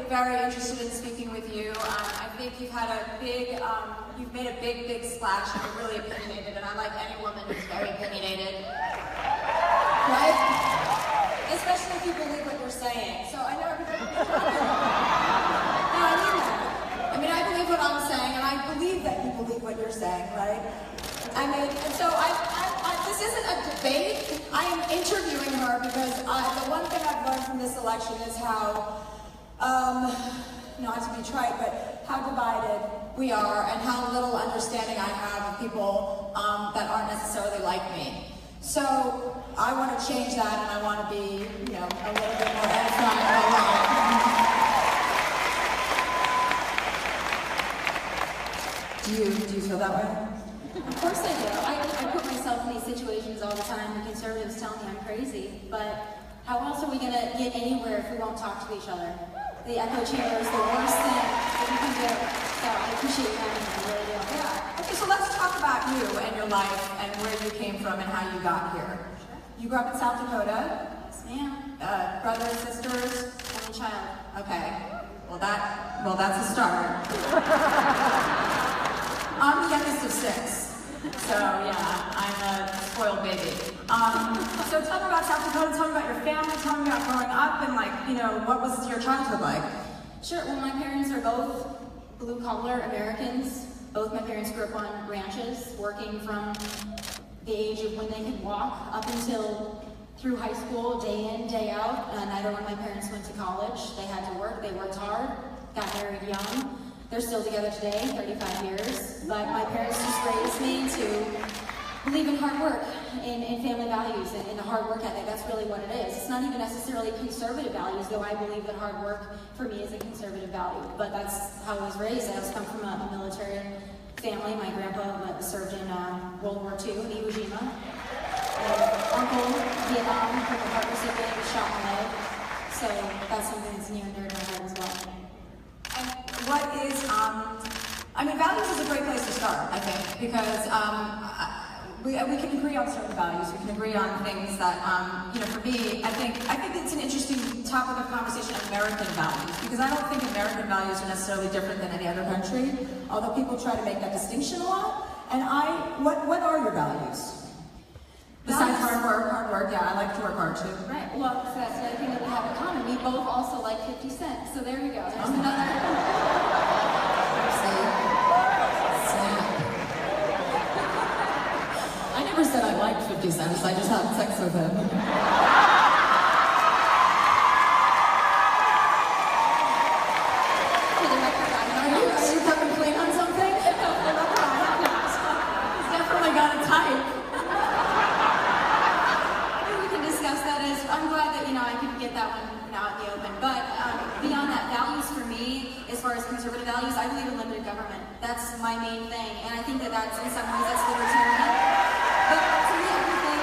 very interested in speaking with you. I think you've had a big, you've made a big splash, and you're really opinionated, and I like any woman who's very opinionated, right? Especially if you believe what you're saying. So I know everybody. No, I mean that. I mean, I believe what I'm saying, and I believe that you believe what you're saying, right? I mean, and so this isn't a debate. I am interviewing her because the one thing I've learned from this election is how, not to be trite, but how divided we are and how little understanding I have of people that aren't necessarily like me. So I want to change that, and I want to be, you know, a little bit more edifying and alive. Do you feel that way? Of course I do. I put myself in these situations all the time. The conservatives tell me I'm crazy, but how else are we going to get anywhere if we won't talk to each other? The echo chamber is the worst thing that we can do. So I appreciate you having me. I really do. Yeah. Okay, so let's talk about you and your life and where you came from and how you got here. Sure. You grew up in South Dakota. Yes, ma'am. Brothers, sisters? Only child. Okay. Well, that's a start. I'm the youngest of 6. So yeah, I'm a spoiled baby. So tell me about South Dakota, tell me about your family, tell me about growing up, and like, you know, what was your childhood like? Sure, well my parents are both blue-collar Americans. Both my parents grew up on ranches, working from the age of when they could walk up until through high school, day in, day out. Neither one of my parents went to college. They had to work, they worked hard, got married young. They're still together today, 35 years, but my parents just raised me to believe in hard work, in family values, and in the hard work ethic. That's really what it is. It's not even necessarily conservative values, though I believe that hard work for me is a conservative value, but that's how I was raised. I was come from a military family. My grandpa served in World War II in Iwo Jima. Uncle, Vietnam, from a heart recipient, was shot in the leg. So that's something that's near and dear to my heart as well. What is, I mean, values is a great place to start, I think, because we can agree on certain values. We can agree on things that, you know, for me, I think it's an interesting topic of conversation, American values, because I don't think American values are necessarily different than any other country, although people try to make that distinction a lot. And what are your values? Besides hard work, yeah, I like to work hard too. Right, well, so that's another thing that we have in common. We both also like 50 Cent, so there you go. There's another. I never said I liked 50 Cent, I just had sex with him. For the record, Are you coming clean on something? He's definitely got a type. I'm glad that, you know, I could get that one out in the open. But beyond that, values for me, as far as conservative values, I believe in limited government. That's my main thing. And I think that that's, in some ways, that's libertarian. But to me, everything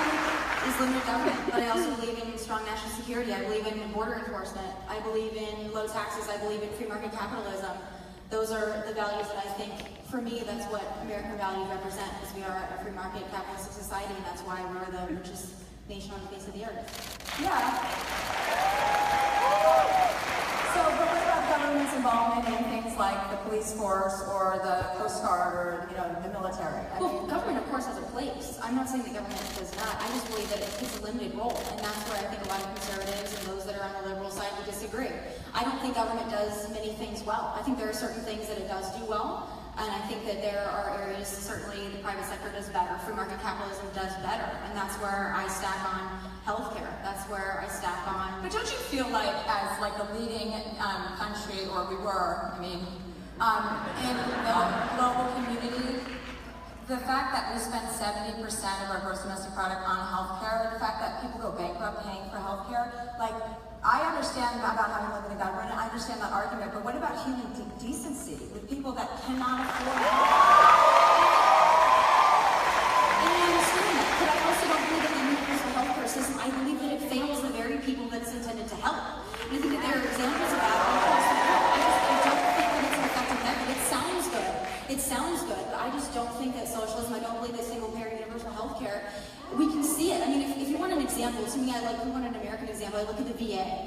is limited government. But I also believe in strong national security. I believe in border enforcement. I believe in low taxes. I believe in free market capitalism. Those are the values that I think, for me, that's what American values represent, because we are a free market capitalistic society, and that's why we're the richest nation on the face of the earth. Yeah. So, but what about government's involvement in things like the police force or the Coast Guard or, you know, the military? Well, government, of course, has a place. I'm not saying the government does not. I just believe that it's a limited role, and that's where I think a lot of conservatives and those that are on the liberal side would disagree. I don't think government does many things well. I think there are certain things that it does do well, and I think that there are areas, certainly the private sector does better, free market capitalism does better, and that's where I stack on healthcare. That's where I stack on. But don't you feel like, as like a leading country, or we were, I mean, in the global community, the fact that we spend 70% of our gross domestic product on healthcare, the fact that people go bankrupt paying for healthcare, like, I understand about having limited government, I understand that argument, but what about human decency with people that cannot afford And I understand that, but I also don't believe in the universal healthcare system. I believe that it fails the very people that it's intended to help. And I think that there are examples of that all across the world. I don't think that it's an effective method. It sounds good. It sounds good, but I just don't think that socialism, I don't believe that single-payer universal healthcare, we can see it. I mean, if you want an example, to me, if you want an American example, I look at the VA.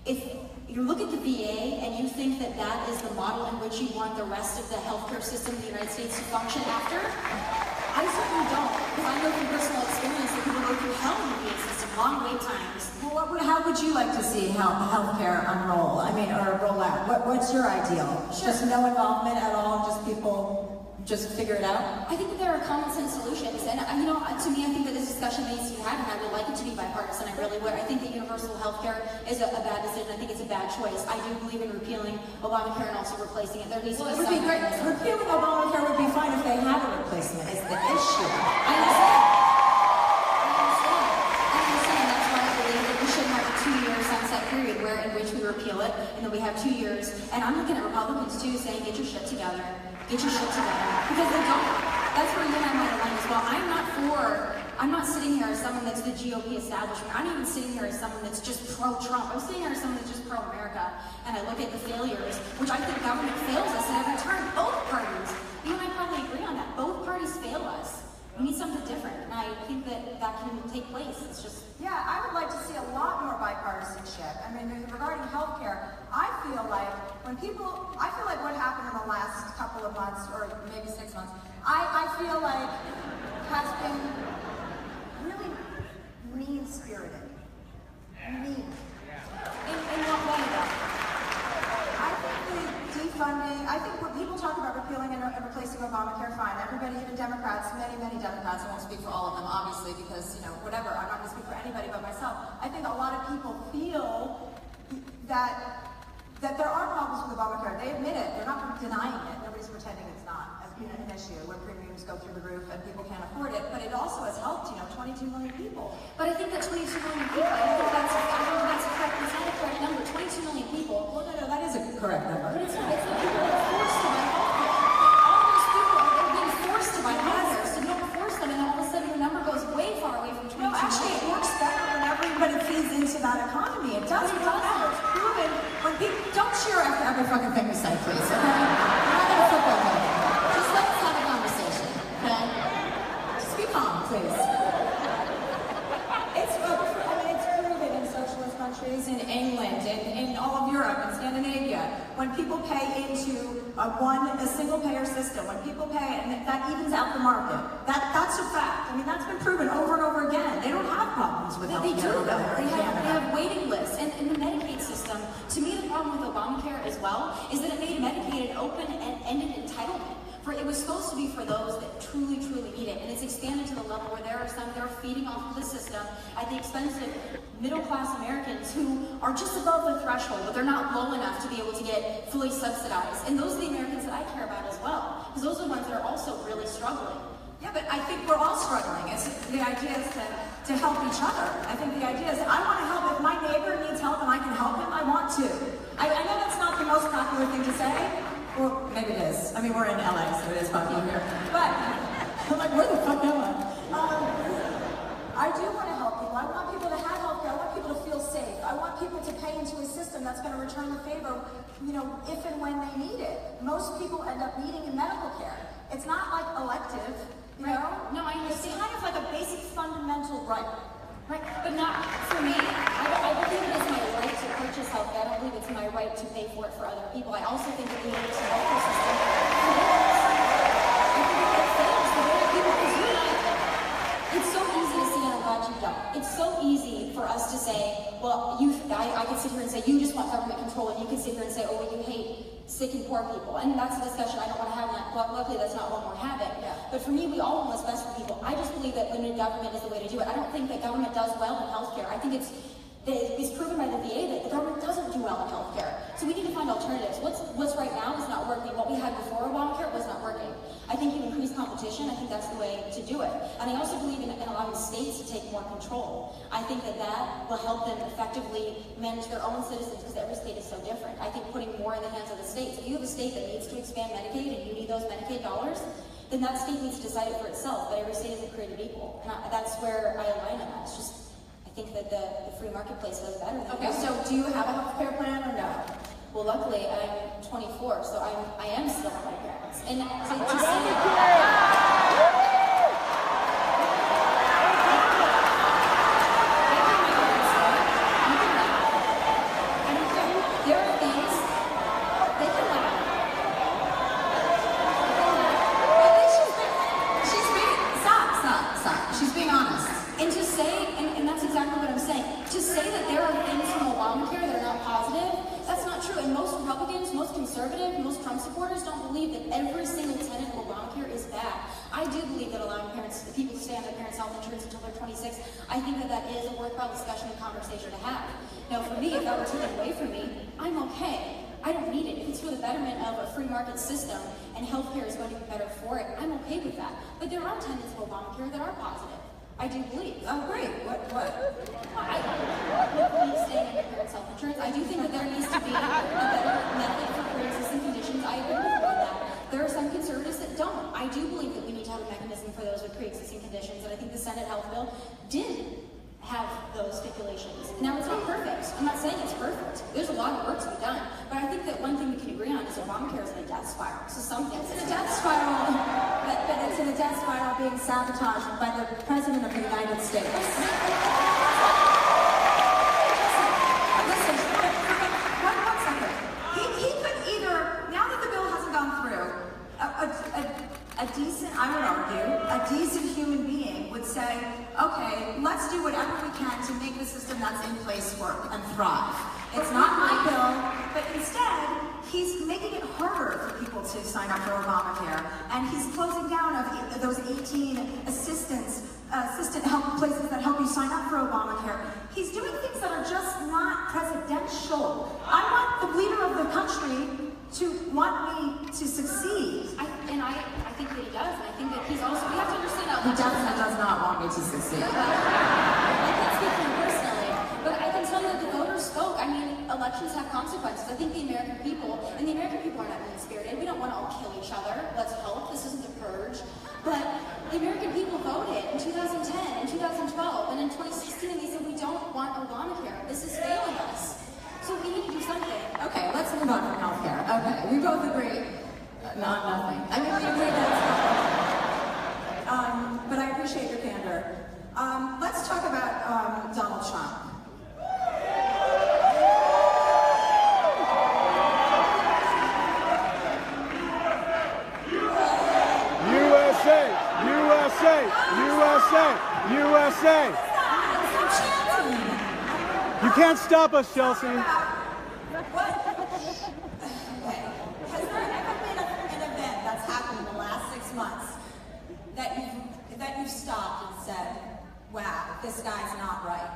If you look at the VA and you think that that is the model in which you want the rest of the healthcare system in the United States to function after? I certainly don't, because I know from personal experience that people go through hell in the VA system, long wait times. Well, how would you like to see healthcare unroll? I mean, or roll out? What's your ideal? Sure. Just no involvement at all, just people just figure it out? I think that there are common sense solutions, and you know, to me, I think that this discussion needs to be had, and I would like it to be bipartisan. I really would. I think that universal health care is a bad decision. I think it's a bad choice. I do believe in repealing Obamacare and also replacing it. There needs to be It would be great. Repealing Obamacare would be fine if they had a replacement. Is the issue? I understand. That's why I believe that we should have a 2-year sunset period in which we repeal it, and then we have 2 years. And I'm looking at Republicans too, saying, get your shit together. Get your shit together. Because they don't. That's where you and I might align as well. I'm not sitting here as someone that's the GOP establishment. I'm not even sitting here as someone that's just pro-Trump. I'm sitting here as someone that's just pro-America. And I look at the failures, which I think government fails us at every turn. Both parties. You and I probably agree on that. Both parties fail us. We need something different. And I think that can take place. It's just... Yeah, I would like to see a lot more bipartisanship. I mean, regarding healthcare, I feel like what happened in the last couple of months, or maybe 6 months, I feel like has been really mean-spirited. Mean. In what way, though? I think the defunding, I think when people talk about repealing and replacing Obamacare, fine. Everybody, even Democrats, many Democrats, I won't speak for all of them, obviously, because, you know, whatever, I'm not going to speak for anybody but myself. I think a lot of people feel that there are problems with Obamacare. They admit it. They're not denying it. Nobody's pretending it's not an issue when premiums go through the roof and people can't afford it. But it also has helped, 22 million people. But I think that 22 million people, I don't know if that's correct. It's not a correct number. 22 million people. Well, no, that is a correct number. But it's not. It's the people that are forced to buy healthcare. All those people are being forced to buy healthcare. So you don't force them, and then all of a sudden your number goes way far away from 22 million. No, actually, it works better when everybody feeds into that economy. It does. It's proven. When people don't cheer after every fucking thing we say, please. Okay? We're not gonna flip over. Just let us have a conversation. Okay? Just be calm, please. It's proven in socialist countries, in England, in all of Europe, and Scandinavia, when people pay into a single payer system, when people pay, and that evens out the market. That's a fact. I mean, that's been proven over and over again. They don't have problems with health care. They have waiting lists. And in the Medicaid system, to me the problem with Obamacare as well is that it made Medicaid an open-ended entitlement. It was supposed to be for those that truly need it, and it's expanded to the level where there are some that are feeding off of the system at the expense of middle-class Americans who are just above the threshold, but they're not low enough to be able to get fully subsidized. And those are the Americans that I care about as well, because those are the ones that are also really struggling. Yeah, but I think we're all struggling. The idea is to help each other. I think the idea is I want to help. If my neighbor needs help and I can help him, I want to. I know that's not the most popular thing to say. Well, maybe it is. I mean, we're in LA, so it is popular here. But I'm like, where the fuck am I? I do want to help people. I want people to have health care. I want people to feel safe. I want people to pay into a system that's going to return the favor, if and when they need it. Most people end up needing medical care. It's not like elective, you know? No, I understand. It's kind of like a basic fundamental right. Right, but not for me. I believe it is my right to purchase health care. I don't believe it's my right to pay for it for other people. I also think that we need a healthcare system. I think that fails the way people, because you and I, it's so easy to see, and I'm glad you don't. It's so easy for us to say, well, I could sit here and say, you just want government control, and you can sit here and say, oh, well, you hate sick and poor people. And that's a discussion I don't want to have, and luckily that's not what we're having. Yeah. But for me, we all want what's best for people. I just believe that limited government is the way to do it. I don't think that government does well in healthcare. I think it's proven by the VA that the government doesn't do well in healthcare. So we need to find alternatives. What's right now is not working. What we had before Obamacare was not working. I think you increase competition. I think that's the way to do it. And I also believe in allowing states to take more control. I think that will help them effectively manage their own citizens, because every state is so different. I think putting more in the hands of the states. If you have a state that needs to expand Medicaid and you need those Medicaid dollars, then that state needs to decide it for itself. But every state isn't created equal. And that's where I align on that. It's just, I think that the free marketplace does better than Okay, so do you have a health care plan or no? Well, luckily, I'm 24, so I am still with my parents. And to most conservative, most Trump supporters don't believe that every single tenet of Obamacare is bad. I do believe that allowing people to stay on their parents' health insurance until they're 26, I think that that is a worthwhile discussion and conversation to have. Now, for me, if that were taken away from me, I'm okay. I don't need it. If it's for the betterment of a free market system and healthcare is going to be better for it, I'm okay with that. But there are tenets of Obamacare that are positive. I do believe. Oh, great. What? I believe staying on your parents' health insurance. I do think that there needs to be a better method for pre-existing conditions. I agree with you on that. There are some conservatives that don't. I do believe that we need to have a mechanism for those with pre-existing conditions, and I think the Senate health bill did have those stipulations. Now, it's not perfect. I'm not saying it's perfect. There's a lot of work to be done, but I think that one thing we can agree on is Obamacare is in a death spiral. So something. It's in a death spiral, but it's in a death spiral being sabotaged by the President of the United States. Listen, one second. He could either, now that the bill hasn't gone through, a decent, I would argue, a decent human being would say, okay, let's do whatever we can to make the system that's in place work and thrive. It's not my bill, but instead, he's making it harder for people to sign up for Obamacare, and he's closing down of those 18 assistant help places that help you sign up for Obamacare. He's doing things that are just not presidential. I want the leader of the country to want me to succeed. I think that he does, and I think that he's also, we have to understand that He does not want me to succeed. I can't speak for him personally, but I can tell you that the voters spoke. I mean, elections have consequences. I think the American people are not mean-spirited. We don't want to all kill each other. Let's hope this isn't the purge. But the American people voted in 2010, in 2012, and in 2016, and they said we don't want Obamacare. This is failing us. So we need to do something. Okay, let's move on from healthcare. Okay, we both agree. Not nothing. I mean, we agree that it's not. But I appreciate your candor. Let's talk about Donald Trump. USA! USA! USA! USA! You can't stop us, Chelsea. What? Okay. Has there ever been an event that's happened in the last 6 months that you've stopped and said, wow, this guy's not right?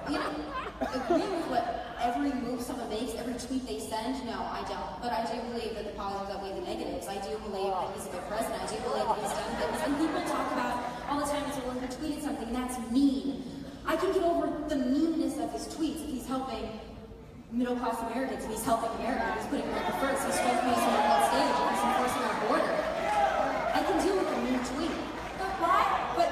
You know, agree with what every move someone makes, every tweet they send? No, I don't. But I do believe that the positives outweigh the negatives. I do believe that he's a good president. I do believe that he's done things. And people talk about all the time as well, he tweeted something, and that's mean. I can get over the meanness of his tweets. If he's helping middle-class Americans, if he's helping America, if he's putting America first, he's supposed to be someone on stage, if he's enforcing our border. I can deal with a mean tweet. But why? But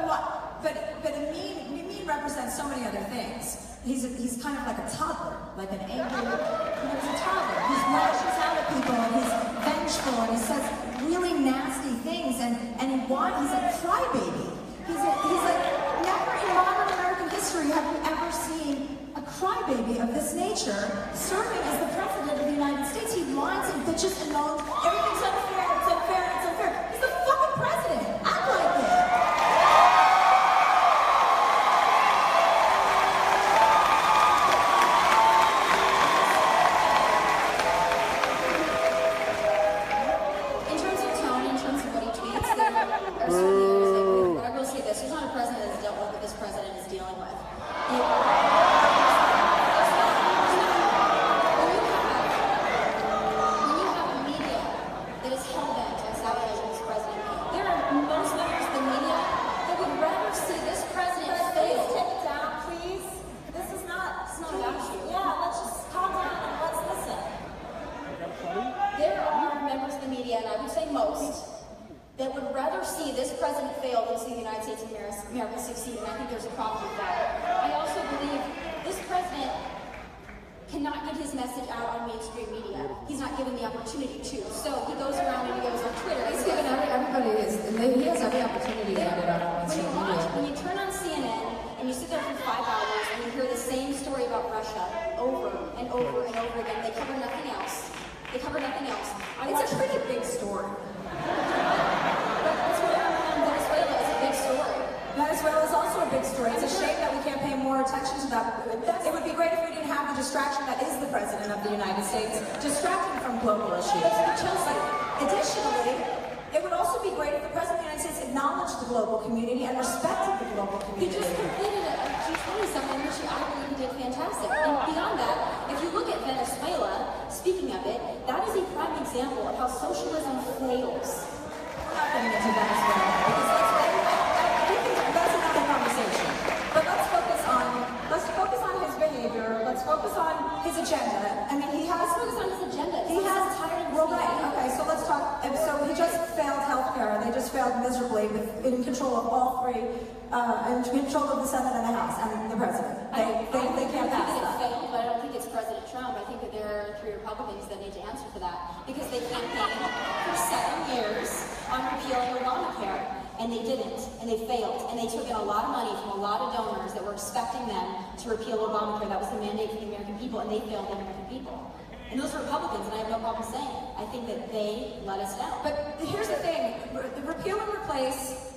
what? But a mean represents so many other things. He's kind of like a toddler, like an angry, he's a toddler. He lashes out at people, and he's vengeful, and he says really nasty things, and he's a crybaby. He's like, never in modern American history have we ever seen a crybaby of this nature serving as the president of the United States. He whines and bitches and moans, everything's unfair, it's unfair, it's unfair. He's the fucking president. Act like it. In terms of tone, in terms of what he tweets, there are certain areas that agree with, but I will say this, there's not a president that's dealt with what this president is dealing with. When you have a media that is hell-bent on sabotaging this president, there are most members of the media that would rather see this president fail. Take it down, please. This is not, It's not about you. Yeah, let's just calm down and let's listen. There are members of the media, and I would say most, that would rather see this president fail than see the United States of America succeed, and I think there's a problem with that. I also believe this president cannot get his message out on mainstream media. He's not given the opportunity to. So he goes around and he goes on Twitter. He's given everybody he has every opportunity to get it out on mainstream media. When you turn on CNN and you sit there for 5 hours and you hear the same story about Russia over and over and over again, they cover nothing else. They cover nothing else. It's a pretty big story. Venezuela is a big story. Venezuela is also a big story. It's a shame that we can't pay more attention to that. It would be great if we didn't have the distraction that is the president President of the United States, distracting from global issues. Chelsea, additionally, it would also be great if the President of the United States acknowledged the global community and respected the global He community. just completed a G20 summit, which I believe he did fantastic. And beyond that, if you look at Venezuela, speaking of it, that is a prime example of how socialism fails. We're not getting into Venezuela because that's another conversation. But let's focus on his behavior. Let's focus on his agenda. I mean, he has Focus on his agenda. He has tired. Well, right. Okay, so let's talk. So he just failed healthcare. They just failed miserably in control of all three, in control of the Senate and the House and the President. They can't pass It that. failed, but I don't think it's President Trump. I think that there are 3 Republicans that need to answer for that because they campaigned for 7 years on repealing Obamacare, and they didn't, and they failed, and they took in a lot of money from a lot of donors that were expecting them to repeal Obamacare. That was the mandate for the American people, and they failed the American people. And those are Republicans, and I have no problem saying it. I think that they let us down. But here's the thing: the repeal and replace.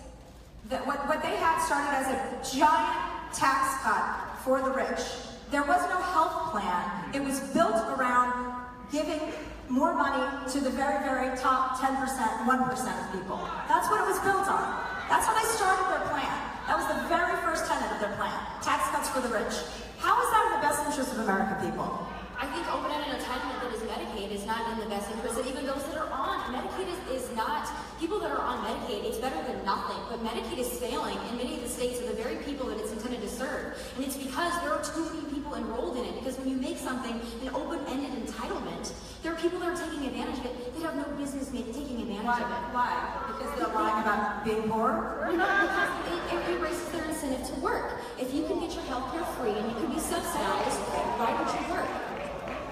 What they had started as a giant tax cut for the rich. There was no health plan. It was built around giving more money to the very, very top 10%, 1% of people. That's what it was built on. That's how they started their plan. That was the very first tenet of their plan. Tax cuts for the rich. How is that in the best interest of American people? I think open-ended entitlement that is Medicaid is not in the best interest of even those that are on. Medicaid is not, people that are on Medicaid, it's better than nothing, but Medicaid is failing in many of the states of the very people that it's intended to serve. And it's because there are too many people enrolled in it, because when you make something an open-ended entitlement, there are people that are taking advantage of it that have no business taking advantage of it. Why? Because they're lying about being poor? No, because it erases their incentive to work. If you can get your health care free and you can be subsidized, why don't you work?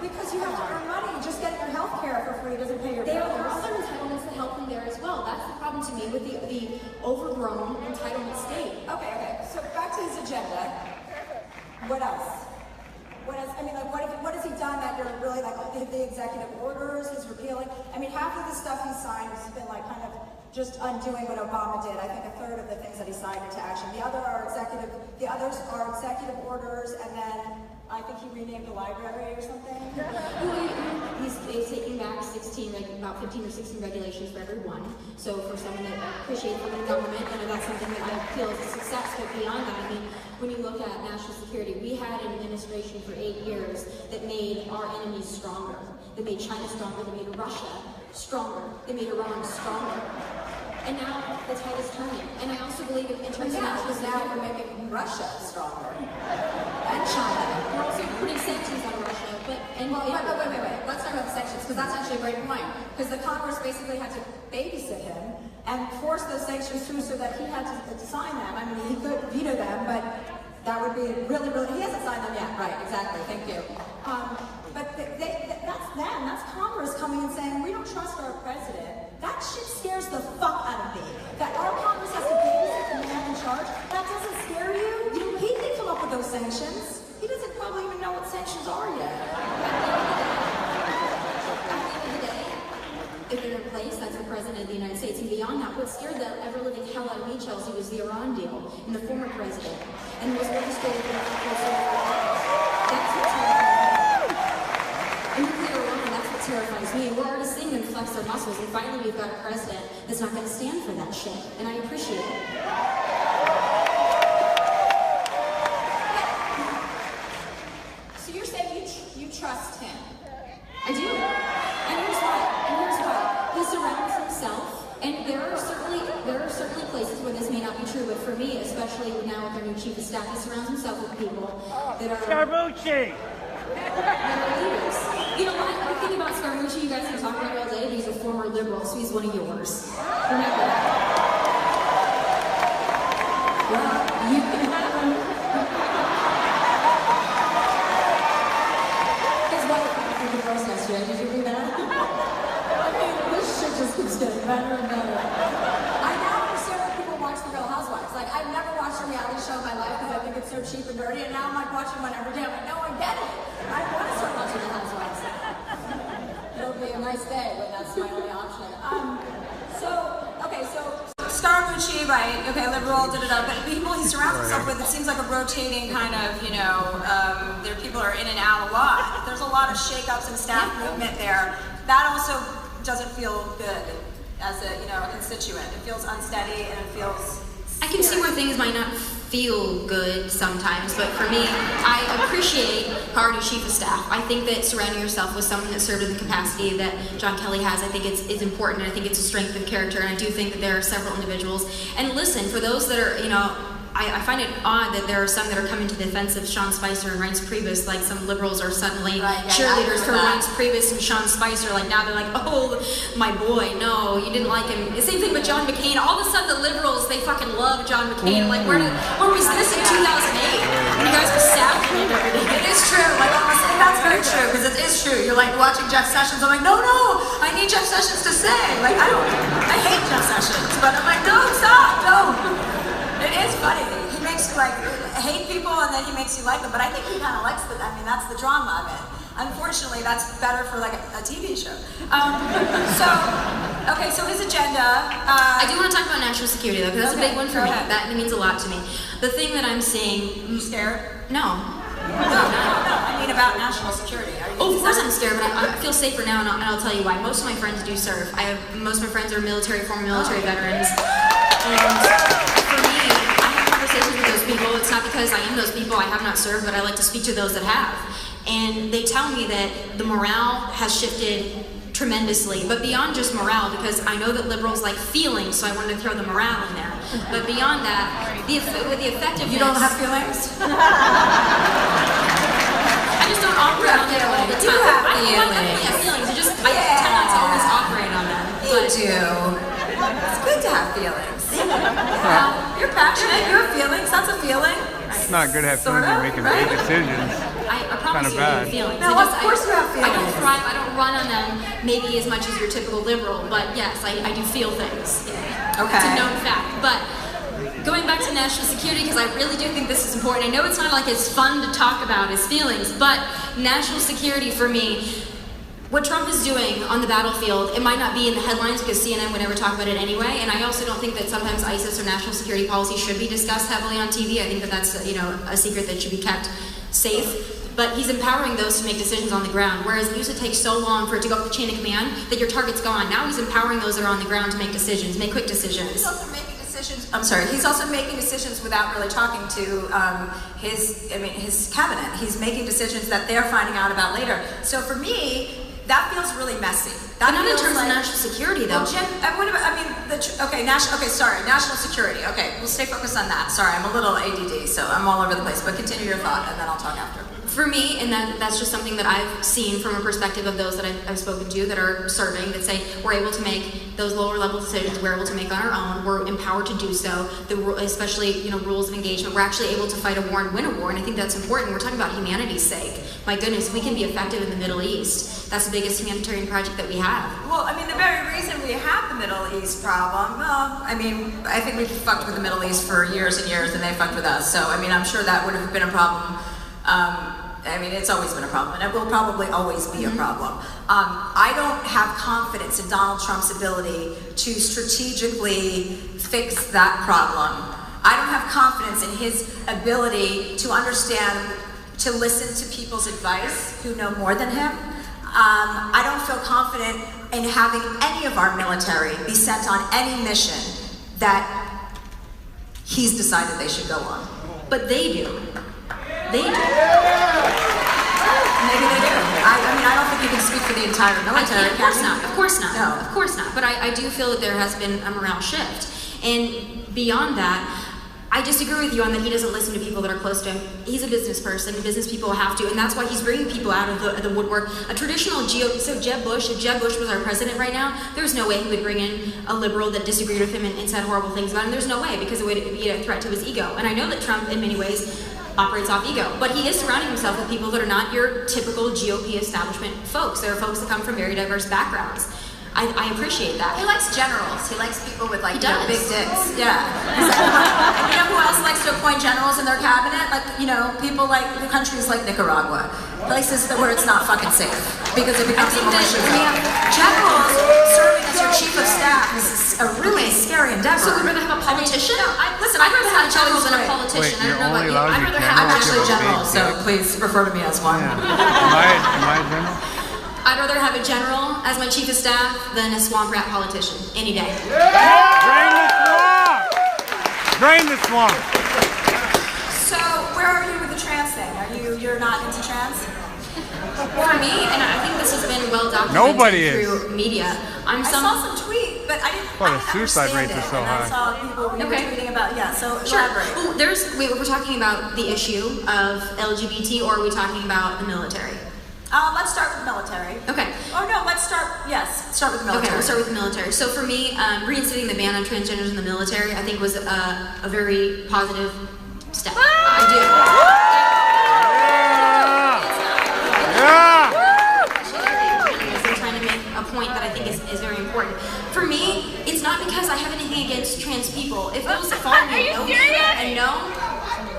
Because you have to earn money. Just getting your health care for free doesn't pay your There bills. are other entitlements that help them there as well. That's the problem to me with the overgrown entitlement state. Okay. So back to his agenda. What else? What else? I mean, like, what has he done that you're really like the executive orders, his repealing? I mean, half of the stuff he signed has been like kind of just undoing what Obama did. I think a third of the things that he signed into action. The others are executive orders, and then I think he renamed the library or something. He's taking back about 15 or 16 regulations for everyone. So for someone that appreciates the government, that's something that I feel is a success. But beyond that, I mean, when you look at national security, we had an administration for 8 years that made our enemies stronger. They made China stronger. They made Russia stronger. They made Iran stronger. And now the tide is turning. And I also believe in terms of national security. Now we're making Russia stronger. And China. We're also putting sanctions on Russia. Wait. Let's talk about the sanctions, because that's actually a great point. Because the Congress basically had to babysit him and force those sanctions through so that he had to sign them. I mean, he could veto them, but that would be really, he hasn't signed them yet. Right, exactly, thank you. But that's them, that's Congress coming and saying, we don't trust our president. That shit scares the fuck out of me. That our Congress has to babysit the man in charge, that doesn't scare you? He didn't come up with those sanctions. He doesn't probably even know what sanctions are yet. At the end of the day, if they're in place, that's the President of the United States. And beyond that, what scared the ever-living hell out of me, Chelsea, was the Iran deal and the former president. And was orchestrated in the That's what terrifies me. And nuclear Iran, that's what terrifies me. And we're already seeing them flex their muscles. And finally, we've got a president that's not going to stand for that shit. And I appreciate it. So you're saying you trust him? I do. And here's why. He surrounds himself, and there are certainly places where this may not be true, but for me, especially now with our new chief of staff, he surrounds himself with people that are Scaramucci! leaders. You know what? The thing about Scaramucci, you guys can talk about it all day, but he's a former liberal, so he's one of yours. Remember that. Well, you can have him. His wife got through the roast yesterday. Did you read that? I mean, this shit just keeps getting better and better. I now understand why people watch The Real Housewives. Like, I've never watched a reality show in my life because I think it's so cheap and dirty, and now I'm like watching one every day. I'm like, no, I get it. I want to start watching The Housewives. It'll be a nice day when that's my only option. So Scaramucci, right? okay, liberal, da-da-da, but people he surrounds himself with, it seems like a rotating kind of, there people are in and out a lot. There's a lot of shake-ups and staff movement there. That also doesn't feel good as a constituent. It feels unsteady and it feels I can see where things might not feel good sometimes, but for me, I appreciate party chief of staff. I think that surrounding yourself with someone that served in the capacity that John Kelly has, I think it's important, and I think it's a strength of character, and I do think that there are several individuals. And listen, for those that are, I find it odd that there are some that are coming to the defense of Sean Spicer and Reince Priebus, like some liberals are suddenly cheerleaders for Reince Priebus and Sean Spicer, like now they're like, oh, my boy, no, you didn't like him. The same thing with John McCain. All of a sudden the liberals, they fucking love John McCain. Like, where was this in 2008? When you guys were savaging everything. It is true, like honestly, that's very true, because it is true. You're like watching Jeff Sessions, I'm like, no, I need Jeff Sessions to say. Like, I hate Jeff Sessions, but I'm like, no, stop, no. It is funny. He makes you like hate people and then he makes you like them. But I think he kind of likes them. I mean, that's the drama of it. Unfortunately, that's better for like a TV show. So his agenda. I do want to talk about national security though, because that's a big one for me. That means a lot to me. The thing that I'm seeing. You scared? No. No. I mean about national security. Oh, of course I'm scared, but I feel safer now, and I'll tell you why. Most of my friends do serve. Most of my friends are former military veterans. And for me, I have conversations with those people. It's not because I am those people. I have not served, but I like to speak to those that have. And they tell me that the morale has shifted tremendously, but beyond just morale, because I know that liberals like feelings, so I wanted to throw the morale in there. But beyond that, with the effectiveness... You don't have feelings? I just don't operate on them all the time. I have feelings. I tend not to always operate on them. You do. It's good to have feelings. You're passionate, you have feelings, that's a feeling. It's not good to have feelings when you're making big decisions. I promise you I have feelings. No, of course you have feelings. I don't thrive, I don't run on them maybe as much as your typical liberal, but yes, I do feel things. Okay. It's a known fact. But going back to national security, because I really do think this is important. I know it's not like it's fun to talk about as feelings, but national security for me, what Trump is doing on the battlefield, it might not be in the headlines because CNN would never talk about it anyway, and I also don't think that sometimes ISIS or national security policy should be discussed heavily on TV. I think that that's a secret that should be kept safe. But he's empowering those to make decisions on the ground, whereas it used to take so long for it to go up the chain of command that your target's gone. Now he's empowering those that are on the ground to make decisions, make quick decisions. He's also making decisions. He's also making decisions without really talking to his cabinet. He's making decisions that they're finding out about later. So for me, that feels really messy. But not in terms of national security, though. National security. Okay, we'll stay focused on that. Sorry, I'm a little ADD, so I'm all over the place. But continue your thought, and then I'll talk after. For me, and that's just something that I've seen from a perspective of those that I've spoken to that are serving, that say we're able to make those lower level decisions, we're able to make on our own, we're empowered to do so, especially rules of engagement, we're actually able to fight a war and win a war, and I think that's important. We're talking about humanity's sake. My goodness, we can be effective in the Middle East. That's the biggest humanitarian project that we have. Well, I mean, the very reason we have the Middle East problem, I think we've fucked with the Middle East for years and years, and they fucked with us, so I'm sure that would have been a problem. It's always been a problem, and it will probably always be a problem. I don't have confidence in Donald Trump's ability to strategically fix that problem. I don't have confidence in his ability to understand, to listen to people's advice who know more than him. I don't feel confident in having any of our military be sent on any mission that he's decided they should go on. But they do. They do. Maybe they do. I don't think you can speak for the entire military. Of course not. Of course not. No. Of course not. But I do feel that there has been a morale shift. And beyond that, I disagree with you on that he doesn't listen to people that are close to him. He's a business person. Business people have to, and that's why he's bringing people out of the woodwork. A traditional so Jeb Bush, if Jeb Bush was our president right now, there's no way he would bring in a liberal that disagreed with him and said horrible things about him. There's no way, because it would be a threat to his ego. And I know that Trump, in many ways, operates off ego, but he is surrounding himself with people that are not your typical GOP establishment folks. There are folks that come from very diverse backgrounds. I appreciate that. He likes generals. He likes people with big dicks. Yeah. And you know who else likes to appoint generals in their cabinet? People like the countries like Nicaragua, places where it's not fucking safe because it becomes a militia. We have generals serving as your chief of staff, this is a really scary endeavor. So we'd rather have a politician? Listen, I'd rather have a general than a politician. Wait, I don't know about you're you. only I'd allowed rather to have I'm actually general. general, so please refer to me as one. Yeah. Am I a general? I'd rather have a general as my chief of staff than a swamp rat politician any day. Drain the swamp! Drain the swamp! So where are you with the trans thing? You're not into trans? For me, and I think this has been well documented Nobody is. through media. I saw some tweet, but I didn't. Well, I the didn't suicide understand rates are it, so and high. I saw people tweeting about So Sure. elaborate. Well, we're talking about the issue of LGBT, or are we talking about the military? Let's start with the military. Okay. Oh no, start with the military. Okay, we'll start with the military. So for me, reinstating the ban on transgenders in the military, I think was a very positive step. I do. Yeah! I'm trying to make a point that I think is very important. For me, it's not because I have anything against trans people. If those that follow me know me and know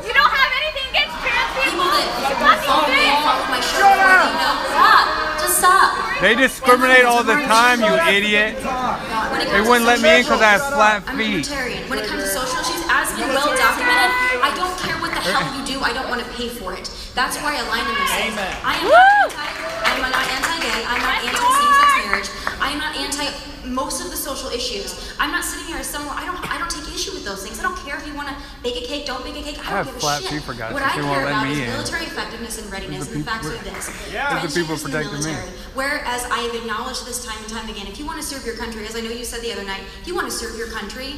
You don't have anything against trans people people? that follow me and follow my show before they know, stop. Just stop. They discriminate all the time, you idiot. They wouldn't let me in because I have flat I'm a feet. libertarian. When it comes to social issues, as been well documented, I don't care what the hell you do, I don't want to pay for it. That's why I align in those things. I am not anti-gay, I'm not anti-same-sex marriage, I am not anti most of the social issues. I'm not sitting here as someone, I don't take issue with those things. I don't care if you want to bake a cake, don't bake a cake, I have don't give a flat shit. feet, for God's What sake, I they won't care let about me is in. military effectiveness and readiness, and the facts are this. There's the people Transgenders in protecting me. military. Whereas I have acknowledged this time and time again, if you want to serve your country, as I know you said the other night, if you want to serve your country,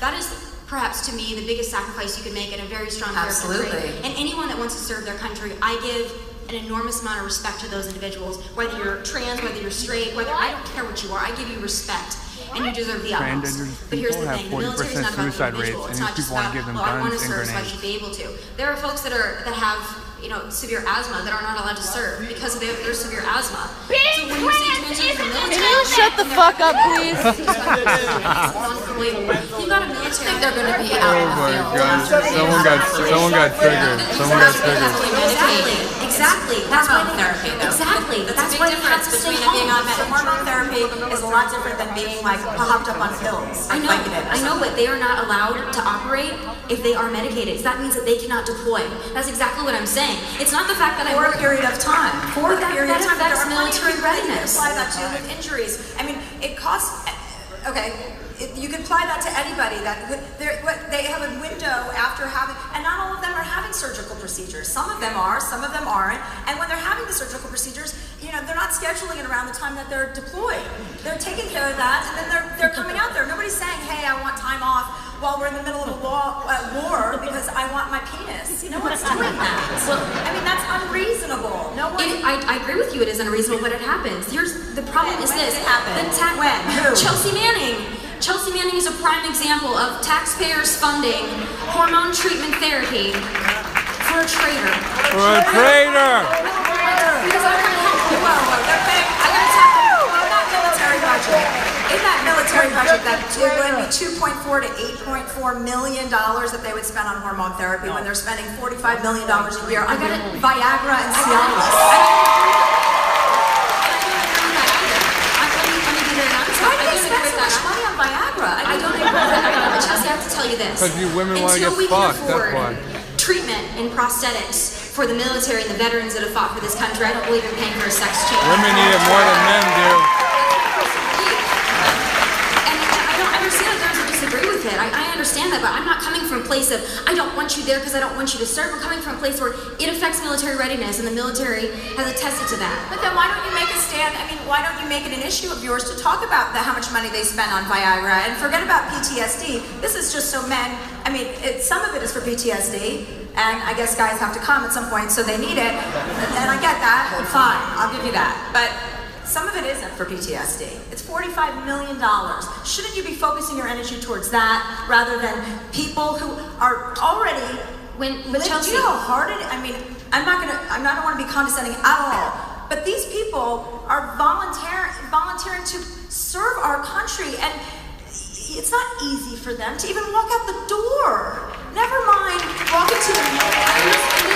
that is perhaps to me the biggest sacrifice you can make in a very strong character trait. Absolutely. And anyone that wants to serve their country, I give an enormous amount of respect to those individuals. Whether you're trans, whether you're straight, I don't care what you are, I give you respect. And you deserve the utmost. Transgender But here's people the have thing, the military is 40% not about the suicide individual. rates, It's and not these just people want about, to give them well, I want to guns and serve, so I grenades. should be able to. There are folks that have severe asthma that are not allowed to serve because of their severe asthma. So when you say transgender in the military, Can you shut the fuck up, please? you got a military. I think they're going to be out Oh in the my field. God! Someone got triggered. Someone got triggered. Exactly. That's why Hormone therapy, though. Exactly. That's why they have to stay home. So hormone therapy is a lot different than being like hopped up on pills. I know, but they are not allowed to operate if they are medicated. So that means that they cannot deploy. That's exactly what I'm saying. It's not the fact that I For a work period of time. For a period of time. There That's are plenty of military people that you can readiness. apply that to with injuries. I mean, it costs. Okay, you can apply that to anybody. They have a window after having, and not all of them are having surgical procedures. Some of them are, some of them aren't. And when they're having the surgical procedures, they're not scheduling it around the time that they're deployed. They're taking care of that, and then they're coming out there. Nobody's saying, "Hey, I want time off while we're in the middle of a war because I want my penis." No one's doing that. I mean, that's unreasonable. No one. I agree with you. It is unreasonable, but it happens. The problem is When this. did it happen? When? Who? Chelsea Manning. Chelsea Manning is a prime example of taxpayers funding hormone treatment therapy for a traitor. For a traitor! Because I want to help you. They're paying. I gotta tell you, in that military budget, that it would be $2.4 to $8.4 million that they would spend on hormone therapy when they're spending $45 million a year on Viagra and Cialis. Why do they spend so much money on Viagra? I don't agree with that. But Chelsea, I have to tell you this. Because you women want to Until get we can fucked, that's afford why. treatment and prosthetics for the military and the veterans that have fought for this country, I don't believe in paying for a sex change. Women need it more than men do. And I don't understand that those who disagree with it. I understand that, but I'm not coming from a place of, I don't want you there because I don't want you to serve. I'm coming from a place where it affects military readiness, and the military has attested to that. But then why don't you make a stand? I mean, why don't you make it an issue of yours to talk about how much money they spend on Viagra and forget about PTSD? This is just so men. I mean, some of it is for PTSD, and I guess guys have to come at some point, so they need it. And I get that. Fine, I'll give you that. But some of it isn't for PTSD. It's $45 million. Shouldn't you be focusing your energy towards that rather than people who are already? Chelsea, do you know how hard it is? I mean, I don't want to be condescending at all. But these people are volunteering to serve our country, and it's not easy for them to even walk out the door. Never mind walking to the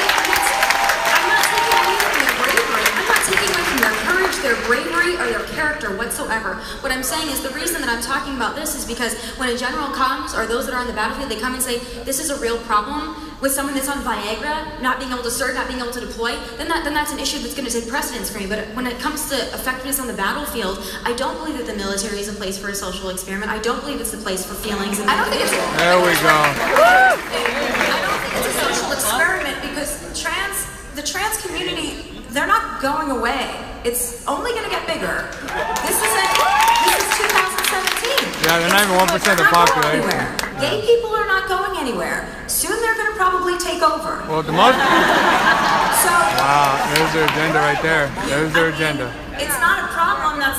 I'm not taking away from their bravery. I'm not taking away from their courage, their bravery or their character whatsoever. What I'm saying is the reason that I'm talking about this is because when a general comes, or those that are on the battlefield, they come and say, this is a real problem with someone that's on Viagra, not being able to serve, not being able to deploy, then that's an issue that's going to take precedence for me. But when it comes to effectiveness on the battlefield, I don't believe that the military is a place for a social experiment. I don't believe it's a place for feelings. And I don't think it's there we go. I don't think it's a social experiment because the trans community, they're not going away. It's only going to get bigger. This is 2017. Yeah, they're not even 1% of the population. Gay people are not going anywhere. Soon they're going to probably take over. Well, the most. So. Wow, there's their agenda right there. There's their agenda. It's not a problem that's,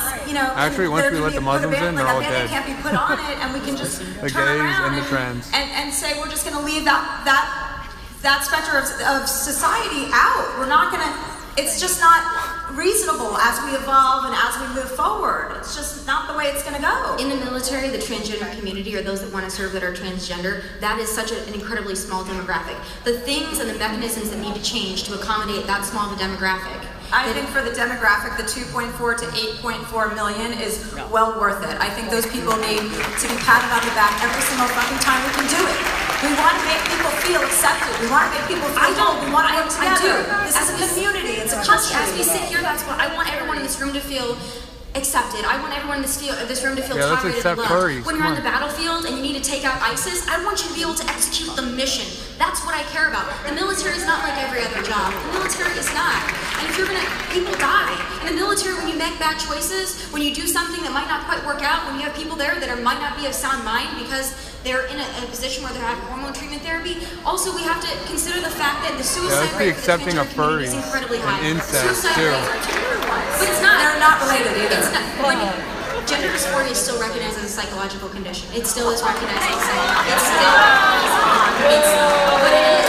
Actually, once we let the Muslims in, they're all dead. Can't be put on it, and we can just the turn gays around and the trans. And say we're just going to leave that specter of society out. We're not going to. It's just not reasonable as we evolve and as we move forward. It's just not the way it's going to go. In the military, the transgender community, or those that want to serve that are transgender, that is such an incredibly small demographic. The things and the mechanisms that need to change to accommodate that small of a demographic. I think for the demographic, the 2.4 to 8.4 million is well worth it. I think those people need to be patted on the back every single fucking time we can do it. We want to make people feel accepted. We want to make people feel whole. We want to work together. This is a community. It's a country. As we sit here, that's what I want everyone in this room to feel accepted. I want everyone in this room to feel tolerated and loved. Furries. When you're on the battlefield and you need to take out ISIS, I want you to be able to execute the mission. That's what I care about. The military is not like every other job. The military is not. And if you're people die. In the military, when you make bad choices, when you do something that might not quite work out, when you have people there that might not be of sound mind because they're in a position where they're having hormone treatment therapy. Also, we have to consider the fact that the suicide rate for the transgender community is incredibly high. Incest too. But it's not. They're not related either. It's not. Gender dysphoria is still recognized as a psychological condition. It still is recognized as a psychological. It's still. But it is.